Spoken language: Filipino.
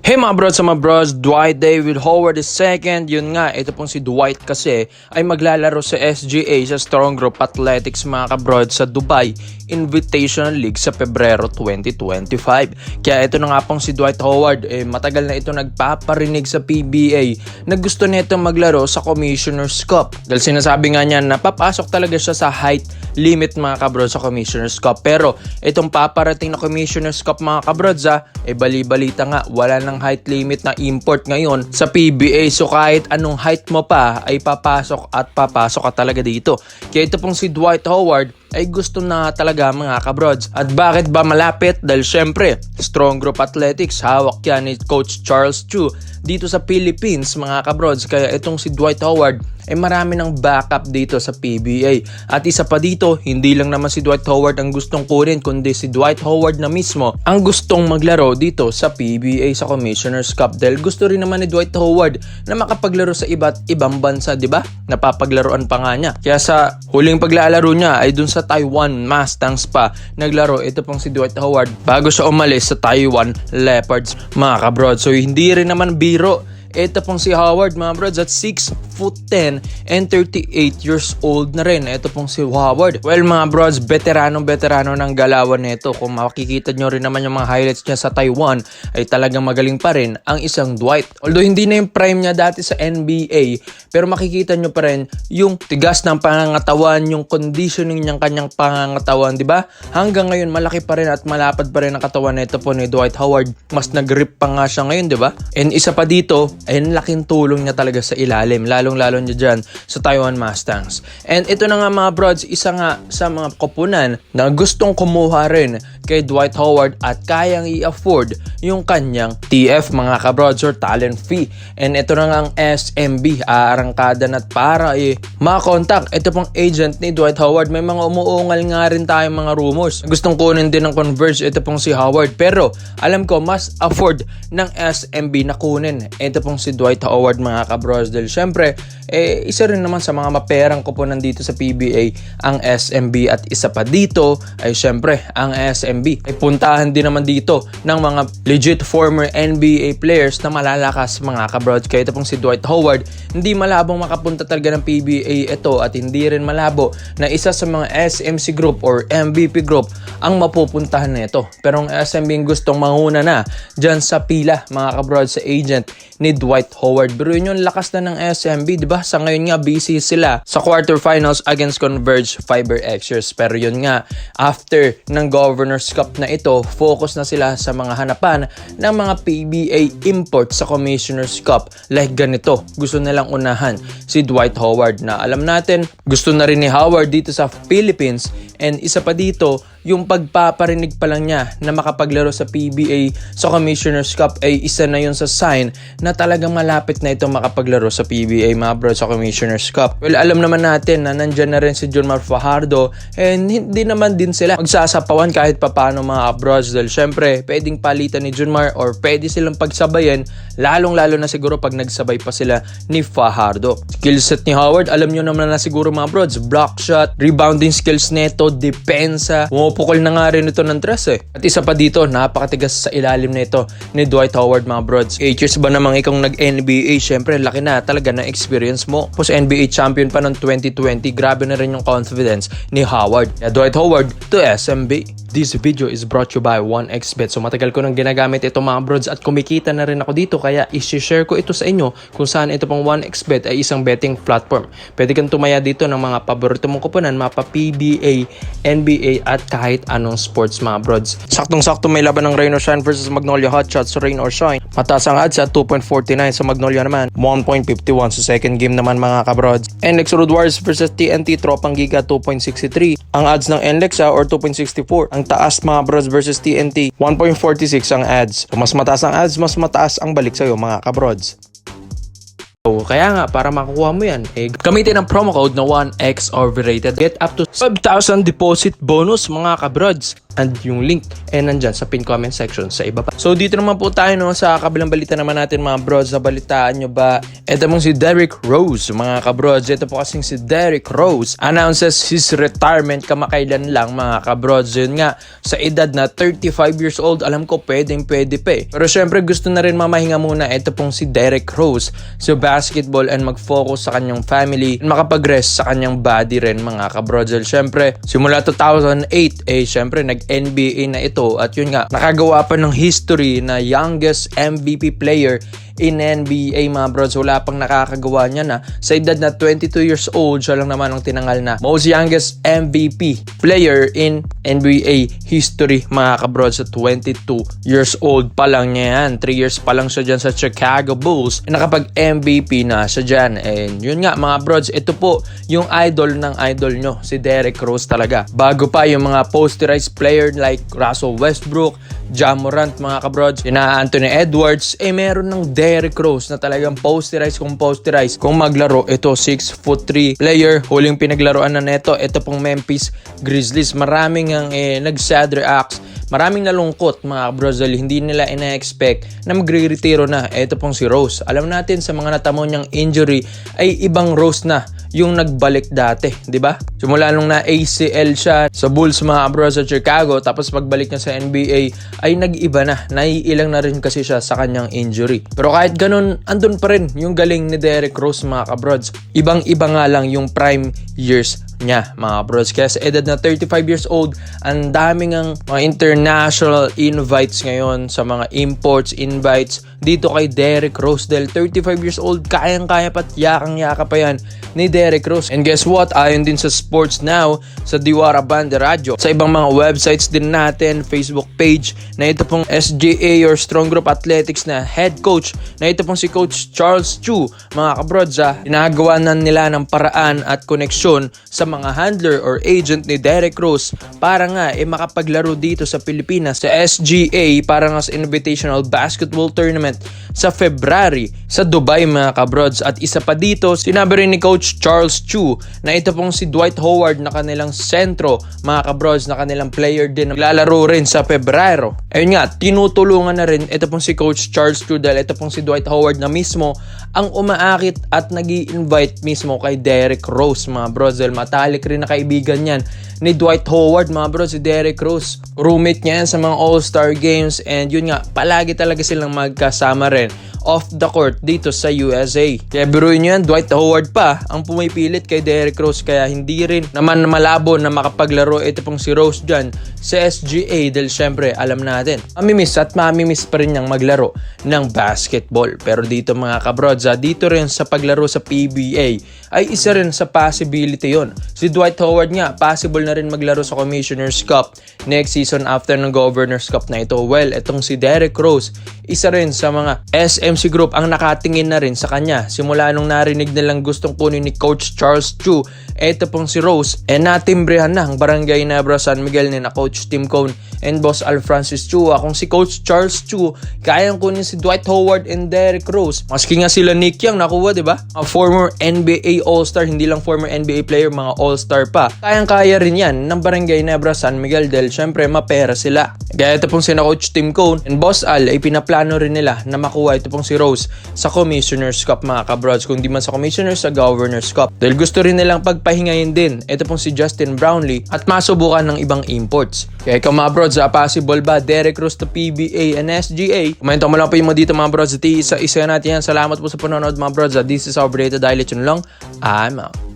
Hey mga bros, Dwight David Howard II. Yun nga, ito pong si Dwight kasi ay maglalaro sa SGA sa Strong Group Athletics mga kabrods sa Dubai Invitational League sa Pebrero 2025. Kaya ito na nga pong si Dwight Howard, matagal na ito nagpaparinig sa PBA na gusto nito maglaro sa Commissioner's Cup. Dahil sinasabi nga niya na papasok talaga siya sa height limit mga kabrods sa Commissioner's Cup. Pero itong paparating na Commissioner's Cup mga kabrods bali-balita nga, wala ng height limit na import ngayon sa PBA. So kahit anong height mo pa ay papasok ka talaga dito. Kaya ito pong si Dwight Howard ay gusto na talaga mga kabrods. At bakit ba malapit? Dahil syempre, Strong Group Athletics, hawak yan ni Coach Charles Chu dito sa Philippines mga kabrods. Kaya itong si Dwight Howard ay marami ng backup dito sa PBA. At isa pa dito, hindi lang naman si Dwight Howard ang gustong kunin, kundi si Dwight Howard na mismo ang gustong maglaro dito sa PBA sa Commissioner's Cup. Dahil gusto rin naman ni Dwight Howard na makapaglaro sa iba't ibang bansa, di ba? Napapaglaruan pa nga niya. Kaya sa huling paglalaro niya ay dun sa Taiwan Mustangs pa naglaro ito pong si Dwight Howard bago siya umalis sa Taiwan Leopards mga kabrods. So hindi rin naman biro ito pong si Howard mga brods at 6'10" and 38 years old na rin. Ito pong si Howard. Well mga brods, veterano ng galawan nito. Kung makikita nyo rin naman yung mga highlights niya sa Taiwan ay talagang magaling pa rin ang isang Dwight. Although hindi na yung prime niya dati sa NBA, pero makikita nyo pa rin yung tigas ng pangangatawan, yung conditioning niyang kanyang pangangatawan, di ba? Hanggang ngayon malaki pa rin at malapad pa rin ang katawan nito po ni Dwight Howard. Mas nag-grip pa nga siya ngayon, di ba? And isa pa dito, ay laking tulong niya talaga sa ilalim, lalong-lalo niya dyan sa Taiwan Mustangs. And ito na nga mga brods, isa nga sa mga koponan na gustong kumuha rin kay Dwight Howard at kayang i-afford yung kanyang TF mga kabrods or talent fee. And ito na nga ang SMB, aarangkada na para makakontak ito pong agent ni Dwight Howard. May mga umuungal nga rin tayong mga rumors. Gustong kunin din ng Converge ito pong si Howard, pero alam ko mas afford ng SMB na kunin ito pong si Dwight Howard mga kabros. Dahil syempre, isa rin naman sa mga maperang koponan dito sa PBA ang SMB. At isa pa dito ay syempre ang SMB ay puntahan din naman dito ng mga legit former NBA players na malalakas mga kabros. Kaya ito pong si Dwight Howard, hindi malabong makapunta talaga ng PBA ito at hindi rin malabo na isa sa mga SMC group or MVP group ang mapupuntahan nito. Pero ang SMB gustong manguna na dyan sa pila mga kabros sa agent ni Dwight Howard. Pero yun yung lakas na ng SMB, di ba? Sa ngayon nga, busy sila sa quarterfinals against Converge Fiber Xers. Pero yun nga, after ng Governor's Cup na ito, focus na sila sa mga hanapan ng mga PBA imports sa Commissioner's Cup. Like ganito, gusto nilang unahan si Dwight Howard na alam natin, gusto na rin ni Howard dito sa Philippines. And isa pa dito, yung pagpaparinig pa lang niya na makapaglaro sa PBA sa Commissioner's Cup ay isa na yun sa sign na talagang malapit na itong makapaglaro sa PBA mga bro sa Commissioner's Cup. Well, alam naman natin na nandyan na rin si Junmar Fajardo and hindi naman din sila magsasapawan kahit papano mga bros. Dahil syempre, pwedeng palitan ni Junmar or pwede silang pagsabayan, lalong-lalo na siguro pag nagsabay pa sila ni Fajardo. Skillset ni Howard, alam nyo naman na siguro mga bros, block shot, rebounding skills neto, depensa, pukol na nga rin ito ng tres At isa pa dito, napakatigas sa ilalim nito ni Dwight Howard mga brods. 8 years ba namang ikong nag-NBA? Syempre, laki na talaga na experience mo. Tapos NBA champion pa ng 2020, grabe na rin yung confidence ni Howard. Kaya Dwight Howard to SMB. This video is brought to you by 1xBet. So matagal ko nang ginagamit ito mga brods at kumikita na rin ako dito. Kaya isi-share ko ito sa inyo kung saan ito pong 1xBet ay isang betting platform. Pwede kang tumaya dito ng mga paborito mong kuponan, mapa PBA, NBA at kahit anong sports mga brods. Saktong-sakto may laban ng Rain or Shine versus Magnolia Hotshots. So Rain or Shine, mataas ang odds at 2.49. Sa Magnolia naman, 1.51. So second game naman mga kabrods. NLEX Road Warriors versus TNT Tropang Giga, 2.63. Ang odds ng NLEX or 2.64. Ang taas mga brods versus TNT, 1.46 ang odds. So mas mataas ang odds, mas mataas ang balik sa'yo mga kabrods. Kaya nga, para makukuha mo yan, gamitin ang promo code na 1x overrated. Get up to 5,000 deposit bonus mga kabrods. and yung link nandyan sa pin comment section sa ibaba. So dito naman po tayo sa kabilang balita naman natin mga brods. Nabalitaan nyo ba? Ito pong si Derrick Rose mga kabrods. Ito po kasing si Derrick Rose announces his retirement kamakailan lang mga kabrods. Yun nga, sa edad na 35 years old, alam ko pwede pa eh. Pero syempre gusto na rin mamahinga muna. Ito pong si Derrick Rose sa basketball and mag-focus sa kanyang family and makapag-rest sa kanyang body rin mga kabrods. Syempre simula 2008 syempre nag-NBA na ito at yun nga, nakagawa pa ng history na youngest MVP player in NBA mga brods. Wala pang nakakagawa niya na sa edad na 22 years old, siya lang naman ang tinangal na most youngest MVP player in NBA history mga kabrods. Sa 22 years old pa lang niya yan, 3 years pa lang siya dyan sa Chicago Bulls, nakapag MVP na siya dyan. And yun nga mga brods, ito po yung idol ng idol nyo, si Derrick Rose talaga. Bago pa yung mga posterized player like Russell Westbrook, Ja Morant mga kabrods, Anthony Edwards, meron ng Derrick Rose na talagang posterized kung maglaro. Ito 6'3" player, huling pinaglaruan na neto, ito pong Memphis Grizzlies. Maraming ang nag-sad reacts, maraming nalungkot mga kabrods dahil hindi nila ina-expect na magre-retiro na. Ito pong si Rose, alam natin sa mga natamo niyang injury ay ibang Rose na yung nagbalik dati, di ba? Simula nung na ACL siya sa Bulls mga kabrods sa Chicago, tapos pagbalik niya sa NBA ay nag-iba na, naiilang na rin kasi siya sa kanyang injury. Pero kahit ganun, andun pa rin yung galing ni Derrick Rose mga kabrods. Ibang-iba nga lang yung prime years niya mga kabrods. Kaya sa edad na 35 years old, ang daming ang mga international invites ngayon, sa mga imports, invites dito kay Derrick Rose dahil 35 years old, kayang-kaya pat yakang-yaka pa yan ni Derrick Rose. And guess what? Ayon din sa Sports Now, sa Diwara Banda Radio, sa ibang mga websites din natin, Facebook page, na ito pong SGA or Strong Group Athletics na head coach, na ito pong si Coach Charles Chu mga kabrods, ginagawa na nila ng paraan at koneksyon sa mga handler or agent ni Derrick Rose para nga makapaglaro dito sa Pilipinas sa SGA para nga sa Invitational Basketball Tournament sa February sa Dubai mga kabrods. At isa pa dito, sinabi rin ni Coach Charles Chu na ito pong si Dwight Howard na kanilang sentro mga kabrods, na kanilang player din, lalaro rin sa Pebrero. Ayun nga, tinutulungan na rin ito pong si Coach Charles Chu dahil ito pong si Dwight Howard na mismo ang umaakit at nag-i-invite mismo kay Derrick Rose mga bros, dahil matalik rin na kaibigan yan ni Dwight Howard mga bros, si Derrick Rose. Roommate niya yan sa mga All-Star Games and yun nga, palagi talaga silang magkasama rin off the court dito sa USA. Kaya biruin nyo yan, Dwight Howard pa ang pumipilit kay Derrick Rose, kaya hindi rin naman malabo na makapaglaro ito pong si Rose dyan sa SGA dahil syempre alam natin, mamimiss at mamimiss pa rin niyang maglaro ng basketball. Pero dito mga kabrods, dito rin sa paglaro sa PBA ay isa rin sa possibility yon. Si Dwight Howard nga, possible na rin maglaro sa Commissioner's Cup next season after ng Governor's Cup na ito. Well, itong si Derrick Rose, isa rin sa mga SMC Group ang nakatingin na rin sa kanya. Simula nung narinig nilang gustong kunin ni Coach Charles Chu, ito pong si Rose, natimbrehan na ang Barangay Nebra San Miguel ni na Coach Tim Cone and Boss Al Francis Chu. Kung si Coach Charles Chu, kayang kunin si Dwight Howard and Derrick Rose. Maski nga sila Nick Young nakuha, diba? A former NBA All-Star, hindi lang former NBA player, mga All-Star pa. Kayang-kaya rin yan ng Barangay Nebra San Miguel dahil syempre mapera sila. Kaya ito pong sina Coach Tim Cone and Boss Al ay pinaplano rin nila na makuha ito pong si Rose sa Commissioner's Cup mga kabrods, kung di man sa Commissioner's, sa Governor's Cup. Dahil gusto rin nilang pagpahingayin din ito pong si Justin Brownlee at masubukan ng ibang imports. Kaya ikaw mga brods, possible ba Derrick Rose to PBA and SGA? Komento mo lang po yung mga dito mga brods. Isa natin yan. Salamat po sa panonood mga brods. This is our Breda Dialect. Yun lang. I'm out.